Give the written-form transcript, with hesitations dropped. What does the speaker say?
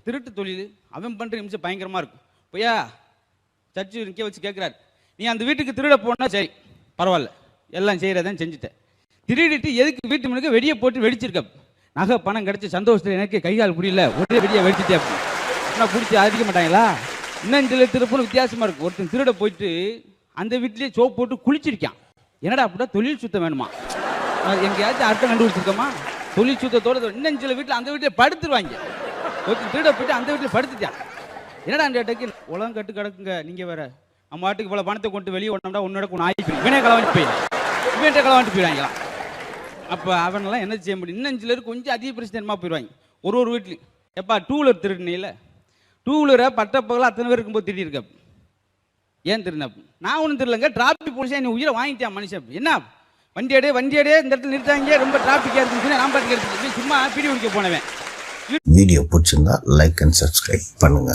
திருட்டு தொழில் அவன் பண்ணுற நிமிஷம் பயங்கரமாக இருக்கும். பொய்யா சர்ச்சு நிற்க வச்சு கேட்குறாரு, நீ அந்த வீட்டுக்கு திருட போனால் சரி பரவாயில்ல, எல்லாம் செய்கிறதான் செஞ்சுட்டேன். திருடிட்டு எதுக்கு வீட்டு முன்னுக்கு வெடியை போட்டு வெடிச்சிருக்க, நகை பணம் கிடச்சி சந்தோஷத்தில் எனக்கு கைகால் புரியல, ஒரே வெடியை வெடிச்சிட்டே அப்படின்னா பிடிச்சி அடிக்க மாட்டாங்களா? இன்னும் சில திருப்பணும் வித்தியாசமாக இருக்கும். ஒருத்தன் திருட போயிட்டு அந்த வீட்லேயே சோப்பு போட்டு குளிச்சிருக்கான். என்னடா அப்படின்னா தொழில் சுத்தம் வேணுமா? எங்கேயாச்சும் அர்த்தம் கண்டுபிடிச்சிருக்கோமா? தொழில் சுத்தத்தோடு இன்னும் சில வீட்டில் அந்த வீட்டில் படுத்துருவாங்க. ஒருத்தர் திருட போயிட்டு அந்த வீட்டில் படுத்துட்டான். என்னடா அந்த இடத்துக்கு உலகம் கட்டு கிடக்குங்க, நீங்கள் வேற நம்ம வாட்டுக்கு இவ்வளோ பணத்தை கொண்டு வெளியே ஒன்றா உன்னோட ஆகி இவனே களவாண்டி போயிடும், இவன்கிட்ட களவாண்டி போயிடுவாங்களாம். அப்போ அவனெல்லாம் என்ன செய்ய முடியும்? இன்னும் சிலர் கொஞ்சம் அதிக பிரச்சனைமா போயிடுவாங்க. ஒரு வீட்லையும் எப்பா டூ வீலர் திருடுனில்ல, டூ வீலரை பட்டப்பகலாம் அத்தனை பேர் இருக்கும்போது திருடி இருக்க. ஏன் திருடின? நான் ஒன்றும் தெரியலங்க, டிராஃபிக் போலீஸாக நீ உயிரை வாங்கிட்டான் மனுஷன். என்ன வண்டியடே இந்த இடத்துல நிறுத்தாங்க, ரொம்ப டிராஃபிக்காக இருக்குன்னு நான் பாட்டுக்கு எடுத்துக்கிட்டு சும்மா பிடி குடிக்க போனவன். வீடியோ பிடிச்சிருந்தா லைக் அண்ட் சப்ஸ்கிரைப் பண்ணுங்க.